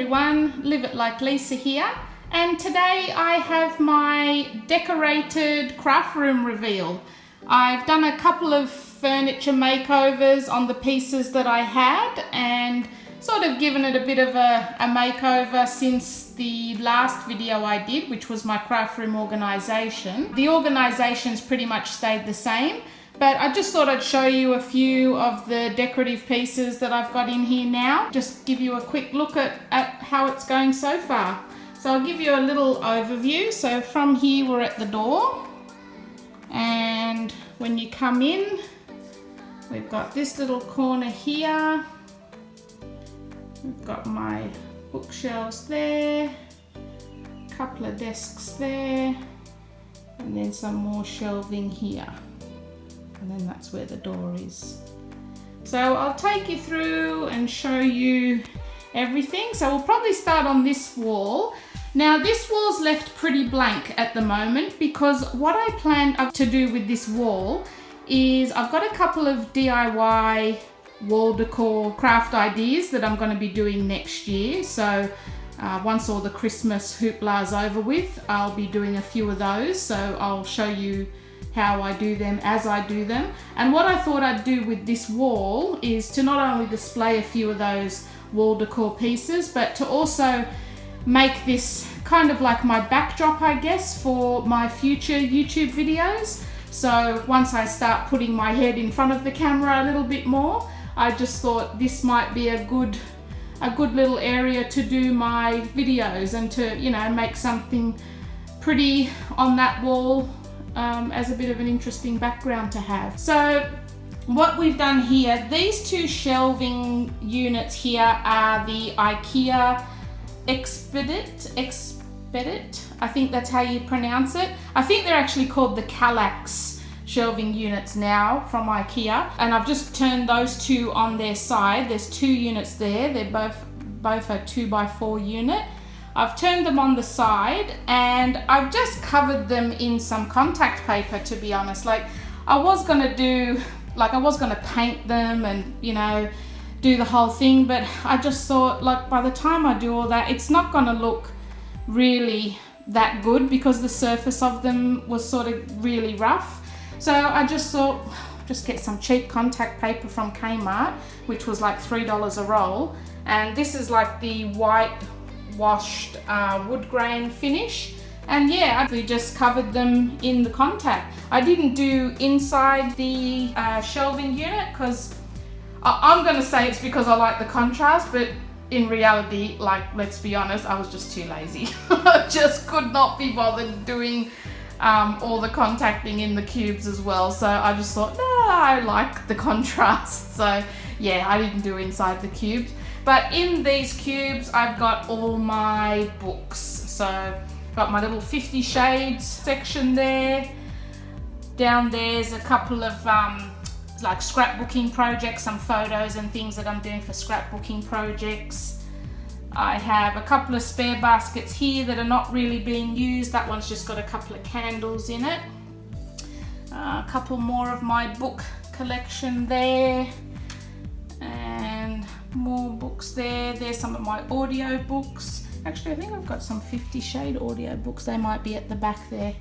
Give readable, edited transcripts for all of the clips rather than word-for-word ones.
everyone, Live It Like Lisa here, and today I have my decorated craft room reveal. I've done a couple of furniture makeovers on the pieces that I had and sort of given it a bit of a makeover since the last video I did, which was my craft room organisation. The organisation's pretty much stayed the same, but I just thought I'd show you a few of the decorative pieces that I've got in here now. Just give you a quick look at how it's going so far. So I'll give you a little overview. So from here we're at the door, and when you come in, we've got this little corner here. We've got my bookshelves there, a couple of desks there, and then some more shelving here. And then that's where the door is. So I'll take you through and show you everything. So we'll probably start on this wall. Now this wall's left pretty blank at the moment because what I planned to do with this wall is I've got a couple of DIY wall decor craft ideas that I'm going to be doing next year. So once all the Christmas hoopla is over with, I'll be doing a few of those. So I'll show you how I do them as I do them. And what I thought I'd do with this wall is to not only display a few of those wall decor pieces, but to also make this kind of like my backdrop, I guess, for my future YouTube videos. So once I start putting my head in front of the camera a little bit more, I just thought this might be a good little area to do my videos and to, you know, make something pretty on that wall as a bit of an interesting background to have. So what we've done here, these two shelving units here are the IKEA Expedit, I think that's how you pronounce it. I think they're actually called the Kallax shelving units now from IKEA, and I've just turned those two on their side. There's two units there, they're both a 2x4 unit. I've turned them on the side and I've just covered them in some contact paper, to be honest. Like I was gonna paint them and, you know, do the whole thing, but I just thought, like, by the time I do all that, it's not gonna look really that good because the surface of them was sort of really rough. So I just thought, just get some cheap contact paper from Kmart, which was like $3 a roll. And this is like the white washed wood grain finish. And yeah, we just covered them in the contact. I didn't do inside the shelving unit because I'm gonna say it's because I like the contrast, but in reality, like, let's be honest, I was just too lazy. I just could not be bothered doing all the contacting in the cubes as well. So I just thought, no, I like the contrast. So yeah, I didn't do inside the cubes. But in these cubes, I've got all my books. So got my little 50 Shades section there. Down there's a couple of like scrapbooking projects, some photos and things that I'm doing for scrapbooking projects. I have a couple of spare baskets here that are not really being used. That one's just got a couple of candles in it. A couple more of my book collection there. And more books there. There's some of my audio books. Actually, I think I've got some 50 Shade audio books. They might be at the back there.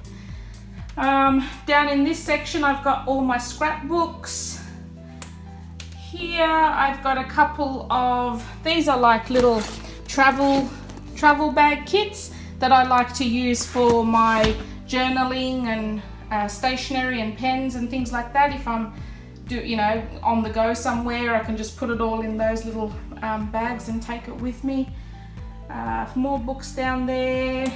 Down in this section, I've got all my scrapbooks. Here, I've got a couple of, these are like little travel bag kits that I like to use for my journaling and stationery and pens and things like that. If I'm on the go somewhere, I can just put it all in those little bags and take it with me. More books down there.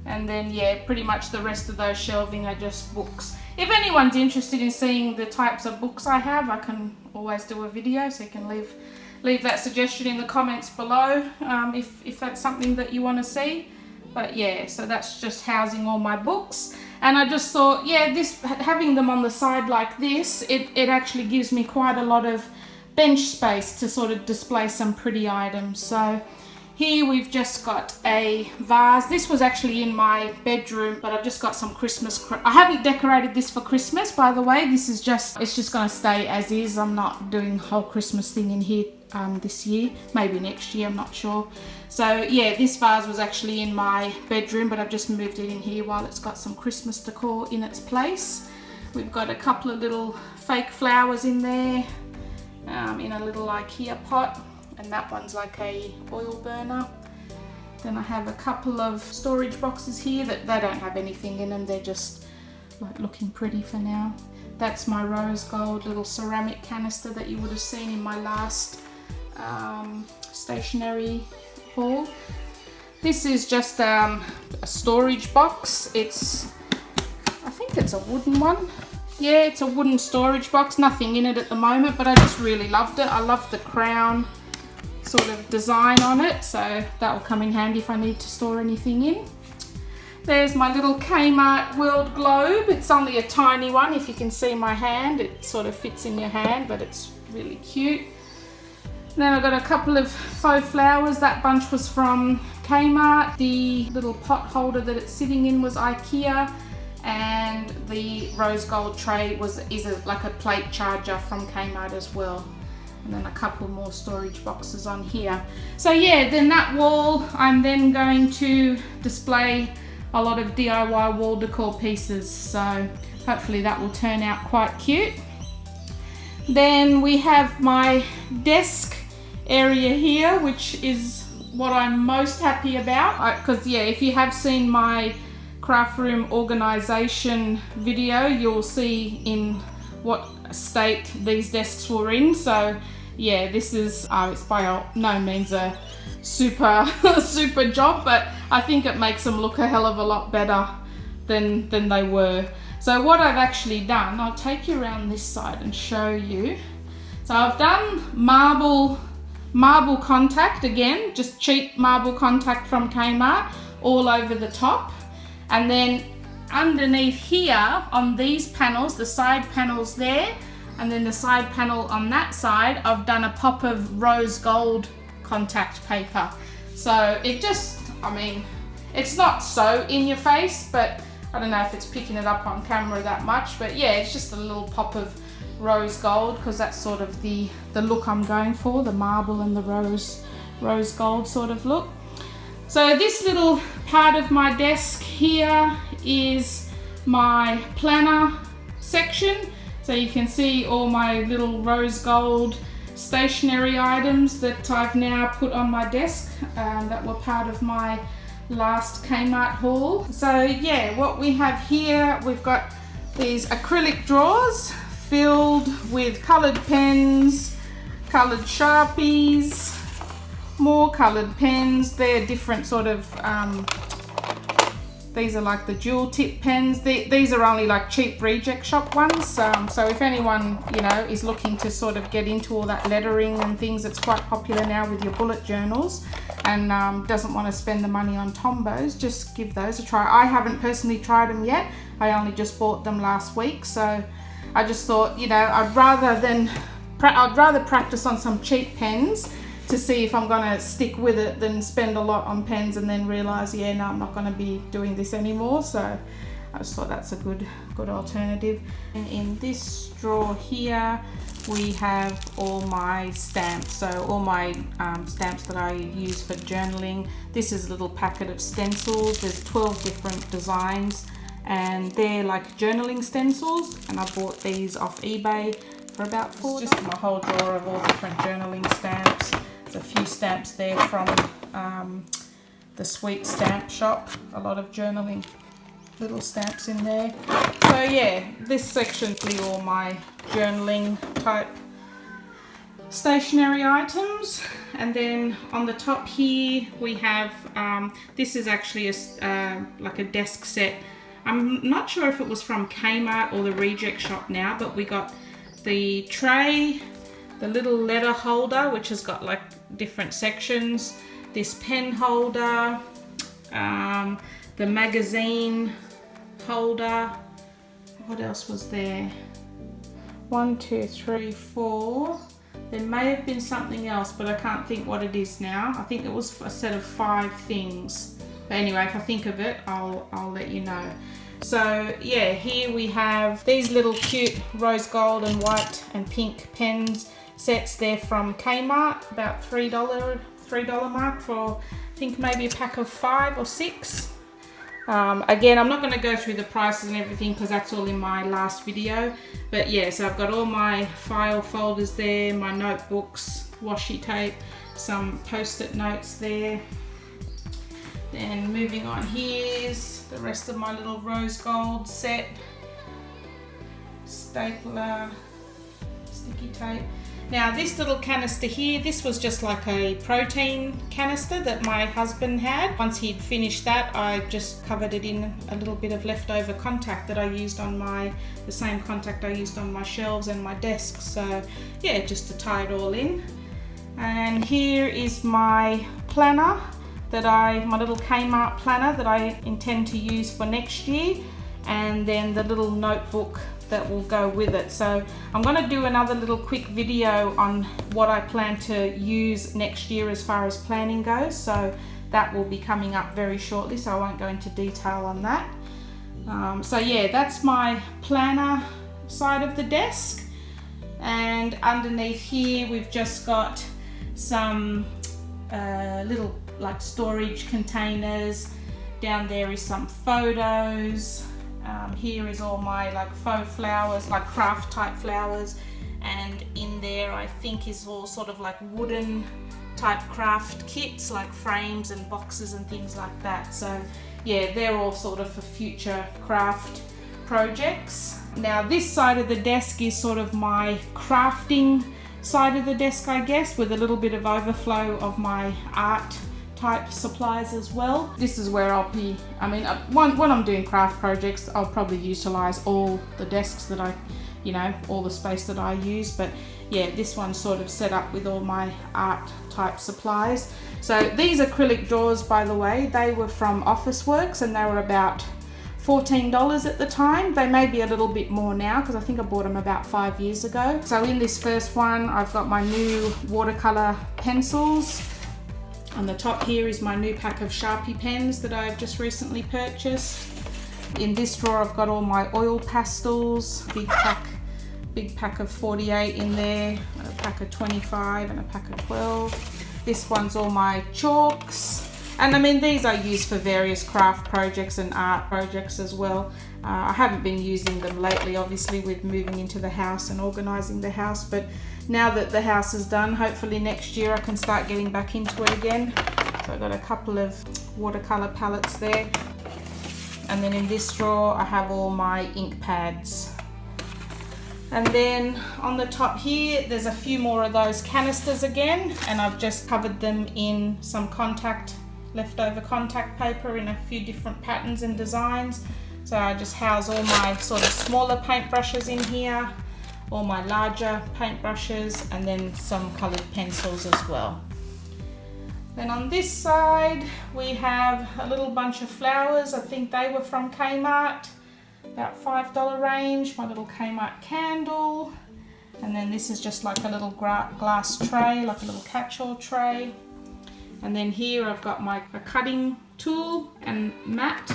And then yeah, pretty much the rest of those shelving are just books. If anyone's interested in seeing the types of books I have, I can always do a video, so you can leave that suggestion in the comments below if that's something that you want to see. But yeah, so that's just housing all my books. And I just thought, yeah, having them on the side like this, it actually gives me quite a lot of bench space to sort of display some pretty items. So here we've just got a vase. This was actually in my bedroom, but I've just got some Christmas. I haven't decorated this for Christmas, by the way. It's just gonna stay as is. I'm not doing a whole Christmas thing in here this year, maybe next year, I'm not sure. So yeah, this vase was actually in my bedroom, but I've just moved it in here while it's got some Christmas decor in its place. We've got a couple of little fake flowers in there, in a little IKEA pot, and that one's like a oil burner. Then I have a couple of storage boxes here that they don't have anything in them, they're just like looking pretty for now. That's my rose gold little ceramic canister that you would have seen in my last stationery haul. This is just a storage box. I think it's a wooden one. Yeah, it's a wooden storage box, nothing in it at the moment, but I just really loved it. I love the crown sort of design on it, so that will come in handy if I need to store anything in. There's my little Kmart world globe. It's only a tiny one. If you can see my hand, it sort of fits in your hand, but it's really cute. Then I've got a couple of faux flowers. That bunch was from Kmart. The little pot holder that it's sitting in was IKEA, and the rose gold tray is like a plate charger from Kmart as well. And then a couple more storage boxes on here. So yeah, then that wall, I'm then going to display a lot of DIY wall decor pieces. So hopefully that will turn out quite cute. Then we have my desk area here, which is what I'm most happy about, because yeah, if you have seen my craft room organization video, you'll see in what state these desks were in. So yeah, this is it's by no means a super job, but I think it makes them look a hell of a lot better than they were. So what I've actually done, I'll take you around this side and show you. So I've done marble contact, again, just cheap marble contact from Kmart all over the top. And then underneath here on these panels, the side panels there, and then the side panel on that side, I've done a pop of rose gold contact paper. So it just, I mean, it's not so in your face, but I don't know if it's picking it up on camera that much, but yeah, it's just a little pop of rose gold, because that's sort of the look I'm going for, the marble and the rose gold sort of look. So this little part of my desk here is my planner section. So you can see all my little rose gold stationery items that I've now put on my desk that were part of my last Kmart haul. So yeah, what we have here, we've got these acrylic drawers filled with coloured pens, coloured Sharpies, more coloured pens. They're different sort of, these are like the dual tip pens. These are only like cheap reject shop ones. So if anyone, you know, is looking to sort of get into all that lettering and things, it's quite popular now with your bullet journals, and doesn't want to spend the money on Tombos, just give those a try. I haven't personally tried them yet. I only just bought them last week. So I just thought, you know, I'd rather practice on some cheap pens to see if I'm gonna stick with it than spend a lot on pens and then realize, yeah, no, I'm not gonna be doing this anymore. So I just thought that's a good alternative. And in this drawer here, we have all my stamps. So all my stamps that I use for journaling. This is a little packet of stencils. There's 12 different designs, and they're like journaling stencils, and I bought these off eBay for about $4. It's just my whole drawer of all different journaling stamps. There's a few stamps there from the Sweet Stamp Shop. A lot of journaling little stamps in there. So yeah, this section's all my journaling type stationery items. And then on the top here we have, this is actually like a desk set. I'm not sure if it was from Kmart or the Reject Shop now, but we got the tray, the little letter holder, which has got like different sections, this pen holder, the magazine holder. What else was there? 1, 2, 3, 4. There may have been something else, but I can't think what it is now. I think it was a set of 5 things. But anyway, if I think of it, I'll let you know. So yeah, here we have these little cute rose gold and white and pink pens. sets. They're from Kmart, about $3 mark for I think maybe a pack of 5 or 6. Again, I'm not going to go through the prices and everything because that's all in my last video. But yeah, so I've got all my file folders there, my notebooks, washi tape, some post-it notes there. Then moving on, here's the rest of my little rose gold set. Stapler, sticky tape. Now this little canister here, this was just like a protein canister that my husband had. Once he'd finished that, I just covered it in a little bit of leftover contact that I used on the same contact I used on my shelves and my desk. So yeah, just to tie it all in. And here is my planner my little Kmart planner that I intend to use for next year, and then the little notebook that will go with it. So I'm going to do another little quick video on what I plan to use next year as far as planning goes, so that will be coming up very shortly, so I won't go into detail on that. So yeah, that's my planner side of the desk, and underneath here we've just got some little like storage containers. Down there is some photos. Here is all my like faux flowers, like craft type flowers, and in there I think is all sort of like wooden type craft kits, like frames and boxes and things like that. So yeah, they're all sort of for future craft projects. Now this side of the desk is sort of my crafting side of the desk, I guess, with a little bit of overflow of my art type supplies as well. This is where I'll be, when I'm doing craft projects, I'll probably utilize all the desks that all the space that I use. But yeah, this one's sort of set up with all my art type supplies. So these acrylic drawers, by the way, they were from Officeworks and they were about $14 at the time. They may be a little bit more now because I think I bought them about 5 years ago. So in this first one, I've got my new watercolor pencils. On the top here is my new pack of Sharpie pens that I've just recently purchased. In this drawer I've got all my oil pastels, big pack of 48 in there, a pack of 25 and a pack of 12. This one's all my chalks. And these I use for various craft projects and art projects as well. I haven't been using them lately, obviously, with moving into the house and organising the house, but now that the house is done, hopefully next year I can start getting back into it again. So I've got a couple of watercolour palettes there. And then in this drawer I have all my ink pads. And then on the top here, there's a few more of those canisters again, and I've just covered them in some leftover contact paper in a few different patterns and designs. So I just house all my sort of smaller paintbrushes in here, all my larger paintbrushes, and then some coloured pencils as well. Then on this side we have a little bunch of flowers. I think they were from Kmart, about $5 range. My little Kmart candle, and then this is just like a little glass tray, like a little catch-all tray. And then here I've got a cutting tool and mat,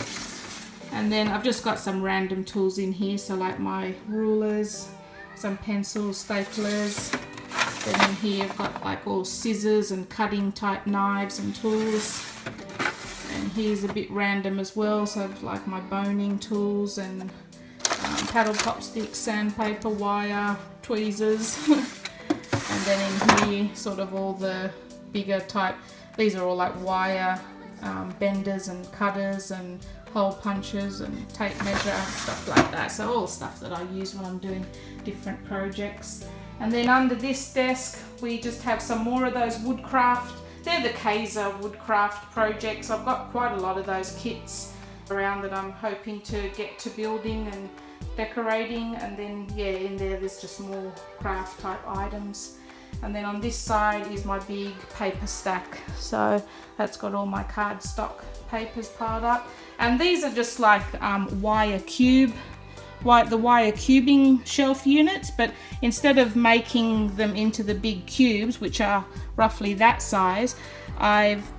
and then I've just got some random tools in here, so like my rulers, some pencils, staplers. Then in here I've got like all scissors and cutting type knives and tools. And here's a bit random as well, so like my boning tools and paddle pop sticks, sandpaper, wire, tweezers. And then in here sort of all the bigger type, these are all like wire benders and cutters and hole punches and tape measure, stuff like that. So all stuff that I use when I'm doing different projects. And then under this desk we just have some more of those woodcraft. They're the Kaiser woodcraft projects. I've got quite a lot of those kits around that I'm hoping to get to building and decorating. And then yeah, in there's just more craft type items. And then on this side is my big paper stack. So that's got all my cardstock papers piled up. And these are just like wire cubing shelf units, but instead of making them into the big cubes, which are roughly that size, I've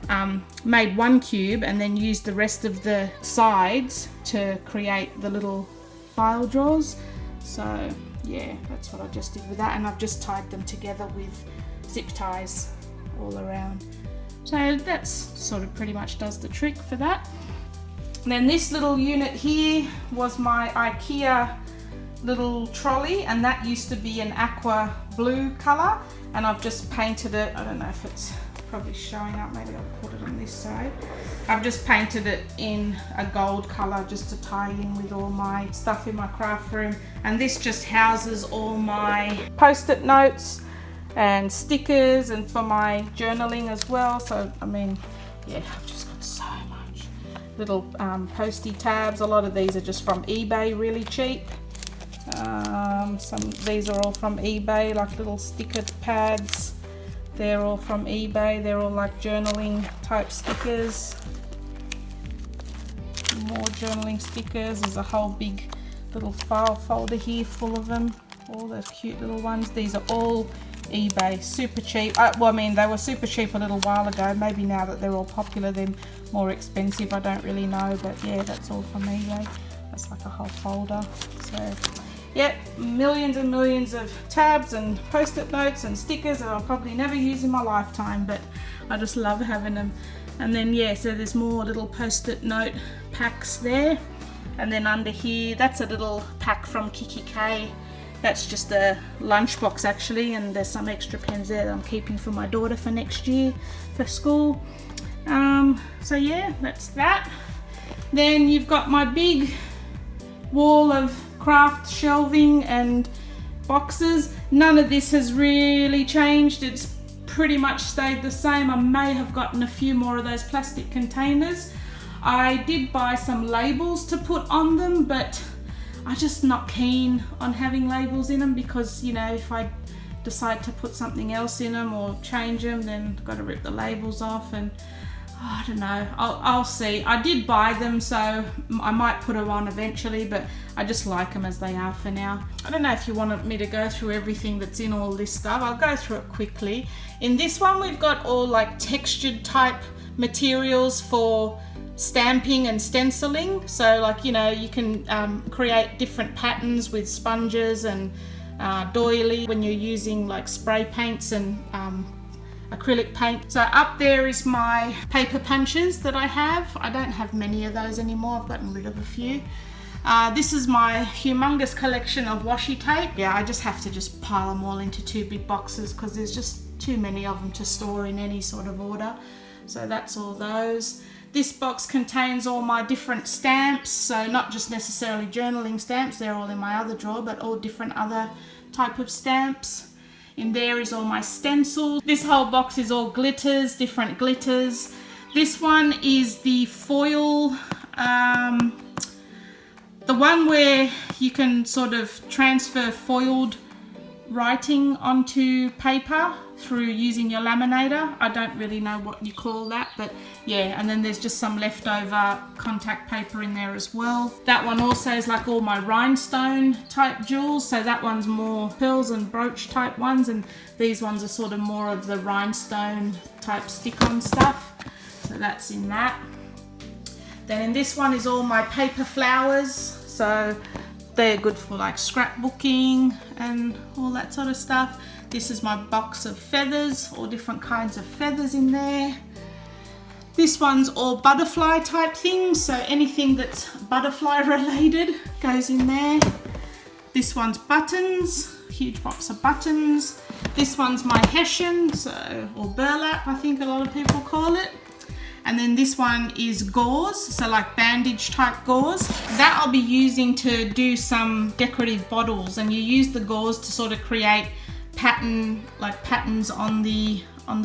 made one cube and then used the rest of the sides to create the little file drawers. So yeah, that's what I just did with that, and I've just tied them together with zip ties all around. So that's sort of pretty much does the trick for that. And then this little unit here was my IKEA little trolley, and that used to be an aqua blue color, and I've just painted it. I don't know if it's probably showing up, maybe I'll put it on this side. I've just painted it in a gold color just to tie in with all my stuff in my craft room, and this just houses all my post-it notes and stickers, and for my journaling as well. So I mean, yeah, I've just got so much little postie tabs. A lot of these are just from eBay, really cheap. These are all from eBay, like little sticker pads. They're all from eBay. They're all like journaling type stickers. More journaling stickers. There's a whole big little file folder here full of them. All those cute little ones. These are all eBay, super cheap. Well, I mean, they were super cheap a little while ago. Maybe now that they're all popular, they're more expensive. I don't really know, but yeah, that's all from eBay. That's like a whole folder. So yeah, millions and millions of tabs and post-it notes and stickers that I'll probably never use in my lifetime, but I just love having them. And then yeah, so there's more little post-it note packs there. And then under here, that's a little pack from Kiki K. That's just a lunchbox actually, and there's some extra pens there that I'm keeping for my daughter for next year for school. So yeah, that's that. Then you've got my big wall of craft shelving and boxes. None of this has really changed. It's pretty much stayed the same. I may have gotten a few more of those plastic containers. I did buy some labels to put on them, but I'm just not keen on having labels in them because, you know, if I decide to put something else in them or change them, then I've got to rip the labels off, and I don't know, I'll see. I did buy them, so I might put them on eventually, but I just like them as they are for now. I don't know if you wanted me to go through everything that's in all this stuff. I'll go through it quickly. In this one, we've got all like textured type materials for stamping and stenciling. So like, you know, you can create different patterns with sponges and doily when you're using like spray paints and acrylic paint. So up there is my paper punches that I have. I don't have many of those anymore. I've gotten rid of a few. This is my humongous collection of washi tape. Yeah, I just have to just pile them all into two big boxes because there's just too many of them to store in any sort of order. So that's all those. This box contains all my different stamps, so not just necessarily journaling stamps, they're all in my other drawer, but all different other type of stamps. In there is all my stencils. This whole box is all glitters, different glitters. This one is the foil, the one where you can sort of transfer foiled writing onto paper through using your laminator. I don't really know what you call that, but yeah, and then there's just some leftover contact paper in there as well. That one also is like all my rhinestone type jewels, so that one's more pearls and brooch type ones, and these ones are sort of more of the rhinestone type stick-on stuff, so that's in that. Then in this one is all my paper flowers, so they're good for like scrapbooking and all that sort of stuff. This is my box of feathers, all different kinds of feathers in there. This one's all butterfly type things, so anything that's butterfly related goes in there. This one's buttons, huge box of buttons. This one's my hessian, so, or burlap, I think a lot of people call it. And then this one is gauze, so like bandage type gauze. That I'll be using to do some decorative bottles, and you use the gauze to sort of create patterns on the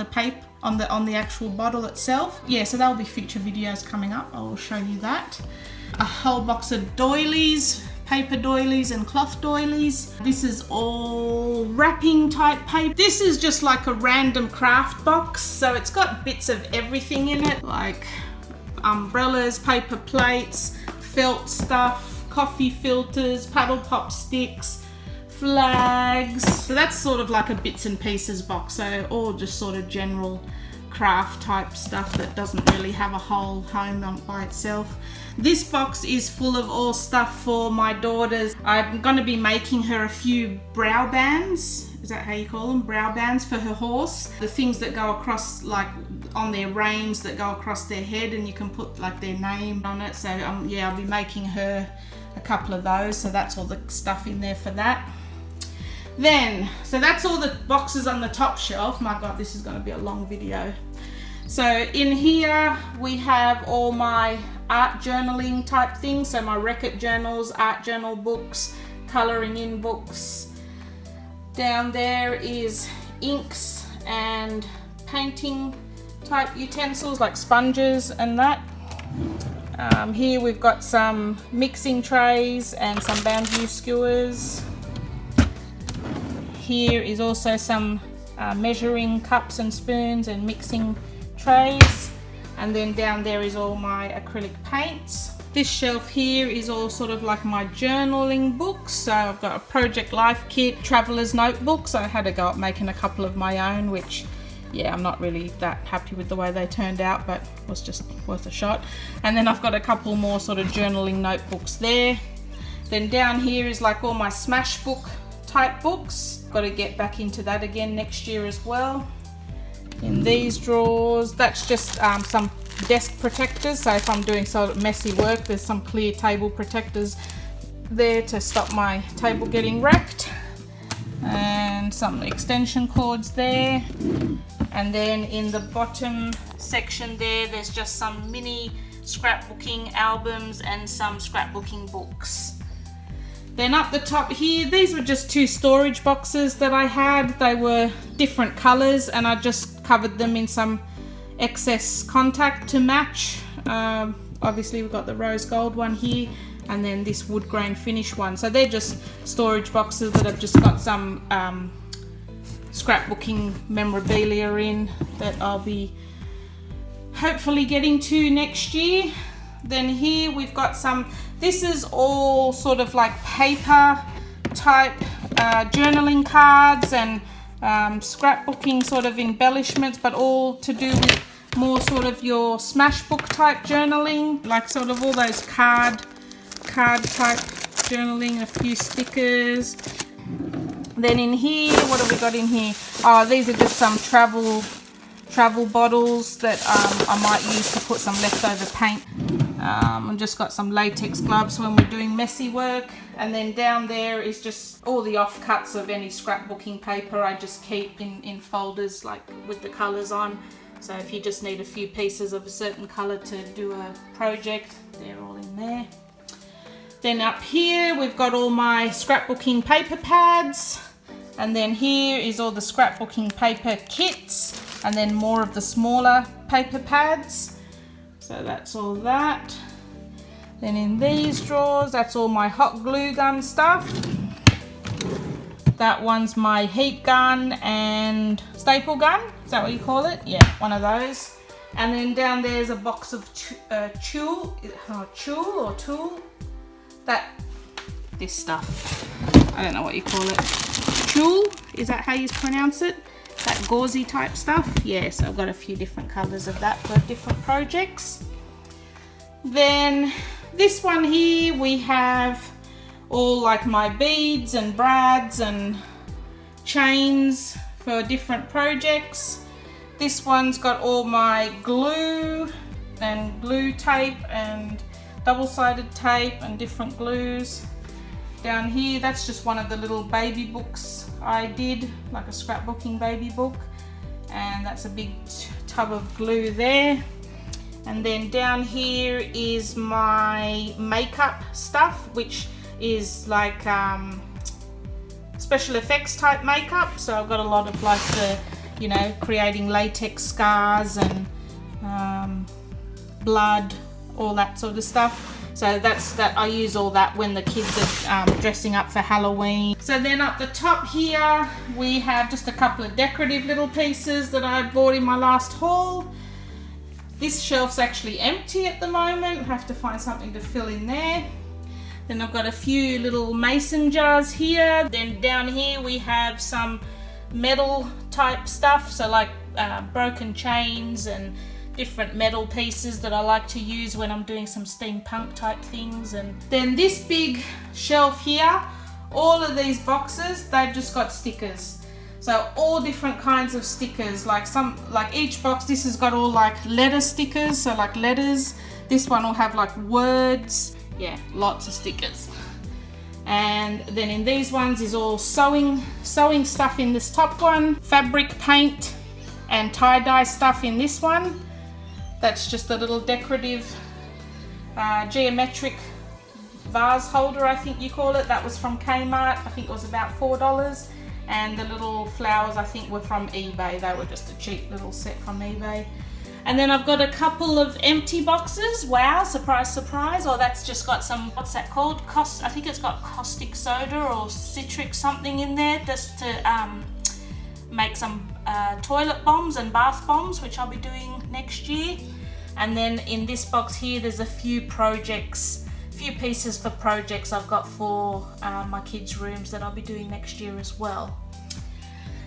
paper, on the actual bottle itself. Yeah, so there'll be future videos coming up. I will show you that. A whole box of doilies, paper doilies and cloth doilies. This is all wrapping type paper. This is just like a random craft box, so it's got bits of everything in it, like umbrellas, paper plates, felt stuff, coffee filters, paddle pop sticks, flags. So that's sort of like a bits and pieces box, so all just sort of general craft type stuff that doesn't really have a whole home by itself. This box is full of all stuff for my daughters. I'm going to be making her a few brow bands. Is that how you call them? Brow bands for her horse. The things that go across, like on their reins, that go across their head, and you can put like their name on it. So yeah, I'll be making her a couple of those. So that's all the stuff in there for that. Then, so that's all the boxes on the top shelf. My God, this is going to be a long video. So in here we have all my art journaling type things. So my Reckitt journals, art journal books, colouring in books. Down there is inks and painting type utensils like sponges and that. Here we've got some mixing trays and some bamboo skewers. Here is also some measuring cups and spoons and mixing trays. And then down there is all my acrylic paints. This shelf here is all sort of like my journaling books. So I've got a Project Life kit, traveler's notebooks. I had to go up making a couple of my own, which yeah, I'm not really that happy with the way they turned out, but was just worth a shot. And then I've got a couple more sort of journaling notebooks there. Then down here is like all my smash book type books. Got to get back into that again next year as well. In these drawers, that's just some desk protectors. So if I'm doing sort of messy work, there's some clear table protectors there to stop my table getting wrecked. And some extension cords there. And then in the bottom section there's just some mini scrapbooking albums and some scrapbooking books. Then up the top here, these were just 2 storage boxes that I had. They were different colors and I just covered them in some excess contact to match. Obviously we've got the rose gold one here and then this wood grain finish one. So they're just storage boxes that have just got some scrapbooking memorabilia in that I'll be hopefully getting to next year. Then here we've got some, this is all sort of like paper type journaling cards and scrapbooking sort of embellishments, but all to do with more sort of your smash book type journaling, like sort of all those card type journaling, a few stickers. Then in here, what have we got in here? Oh, these are just some travel bottles that I might use to put some leftover paint. I've just got some latex gloves when we're doing messy work. And then down there is just all the offcuts of any scrapbooking paper I just keep in folders like with the colours on. So if you just need a few pieces of a certain colour to do a project, they're all in there. Then up here we've got all my scrapbooking paper pads. And then here is all the scrapbooking paper kits. And then more of the smaller paper pads. So that's all that. Then in these drawers, that's all my hot glue gun stuff. That one's my heat gun and staple gun. Is that what you call it? Yeah, one of those. And then down there's a box of tulle. This stuff. I don't know what you call it. Tulle, is that how you pronounce it? That gauzy type stuff. Yeah, so I've got a few different colors of that for different projects. Then this one here, we have all like my beads and brads and chains for different projects. This one's got all my glue and glue tape and double-sided tape and different glues. Down here, that's just one of the little baby books I did, like a scrapbooking baby book, and that's a big tub of glue there. And then down here is my makeup stuff, which is like special effects type makeup. So I've got a lot of like the, you know, creating latex scars and blood, all that sort of stuff. So that's that. I use all that when the kids are dressing up for Halloween. So then up the top here, we have just a couple of decorative little pieces that I bought in my last haul. This shelf's actually empty at the moment. I have to find something to fill in there. Then I've got a few little mason jars here. Then down here we have some metal type stuff. So like broken chains and different metal pieces that I like to use when I'm doing some steampunk type things. And then this big shelf here, all of these boxes, they've just got stickers. So all different kinds of stickers, like each box, this has got all like letter stickers, so like letters. This one will have like words. Yeah, lots of stickers. And then in these ones is all sewing stuff in this top one, fabric paint and tie-dye stuff in this one. That's just a little decorative geometric vase holder, I think you call it. That was from Kmart. I think it was about $4. And the little flowers, I think, were from eBay. They were just a cheap little set from eBay. And then I've got a couple of empty boxes. Wow, surprise, surprise. Or that's just got some, what's that called? I think it's got caustic soda or citric something in there, just to make some toilet bombs and bath bombs, which I'll be doing next year. And then in this box here, there's a few pieces for projects I've got for my kids' rooms that I'll be doing next year as well.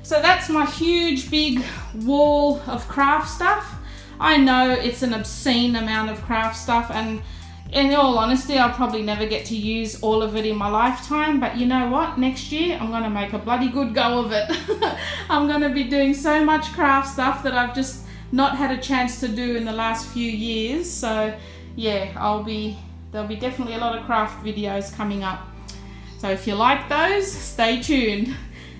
So that's my huge big wall of craft stuff. I know it's an obscene amount of craft stuff, and in all honesty, I'll probably never get to use all of it in my lifetime, but you know what? Next year, I'm going to make a bloody good go of it. I'm going to be doing so much craft stuff that I've just not had a chance to do in the last few years. So yeah, there'll be definitely a lot of craft videos coming up. So if you like those, stay tuned.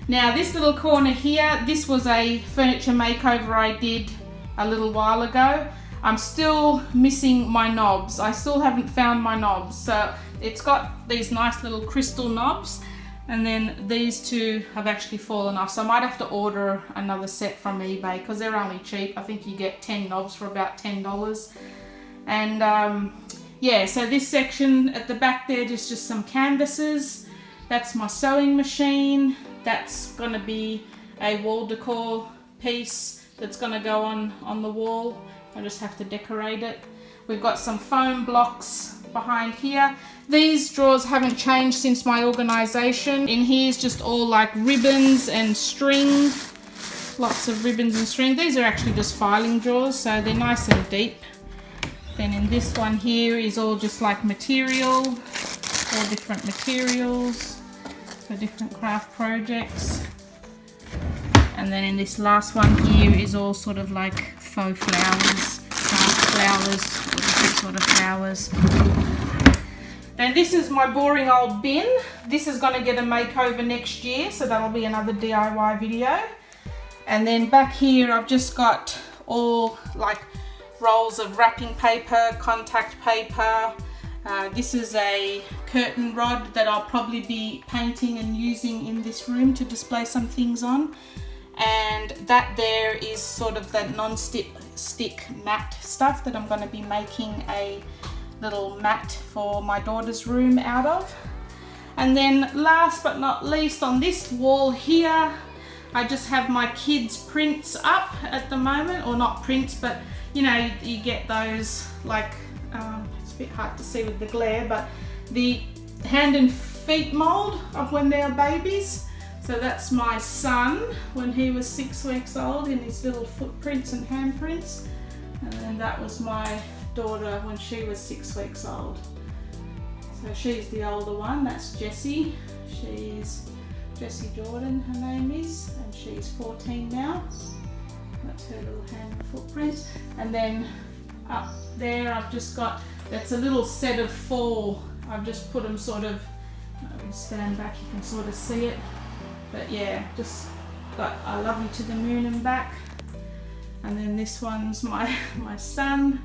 Now this little corner here, this was a furniture makeover I did a little while ago. I'm still missing my knobs. I still haven't found my knobs. So it's got these nice little crystal knobs, and then these two have actually fallen off. So I might have to order another set from eBay because they're only cheap. I think you get 10 knobs for about $10. And yeah, so this section at the back there is just some canvases. That's my sewing machine. That's gonna be a wall decor piece that's gonna go on the wall. I just have to decorate it. We've got some foam blocks behind here. These drawers haven't changed since my organisation. In here is just all like ribbons and string. Lots of ribbons and string. These are actually just filing drawers, so they're nice and deep. Then in this one here is all just like material, all different materials for different craft projects. And then in this last one here is all sort of like faux flowers, craft flowers, or different sort of flowers. Then this is my boring old bin. This is going to get a makeover next year, so that'll be another DIY video. And then back here I've just got all like rolls of wrapping paper, contact paper. This is a curtain rod that I'll probably be painting and using in this room to display some things on. And that there is sort of that non-stick mat stuff that I'm going to be making a little mat for my daughter's room out of. And then last but not least, on this wall here, I just have my kids' prints up at the moment, or not prints, but you know, you get those like, it's a bit hard to see with the glare, but the hand and feet mold of when they're babies. So that's my son when he was 6 weeks old in his little footprints and handprints. And then that was my daughter when she was 6 weeks old. So she's the older one, that's Jessie. She's Jessie Jordan, her name is, and she's 14 now. That's her little hand and footprint. And then up there I've just got, that's a little set of 4. I've just put them sort of, I can stand back, you can sort of see it. But yeah, just got I Love You to the Moon and Back. And then this one's my son.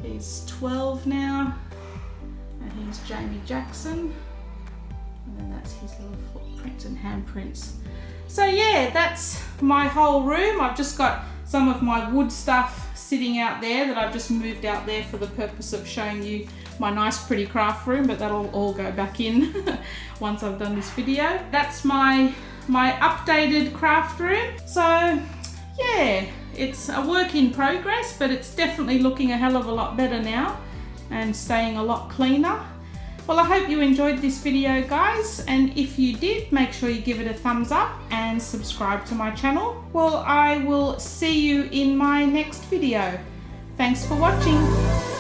He's 12 now. And he's Jamie Jackson. And then that's his little footprints and handprints. So yeah, that's my whole room. I've just got some of my wood stuff sitting out there that I've just moved out there for the purpose of showing you my nice pretty craft room, but that'll all go back in once I've done this video. That's my updated craft room. So yeah, it's a work in progress, but it's definitely looking a hell of a lot better now and staying a lot cleaner. Well, I hope you enjoyed this video, guys, and if you did, make sure you give it a thumbs up and subscribe to my channel. Well, I will see you in my next video. Thanks for watching.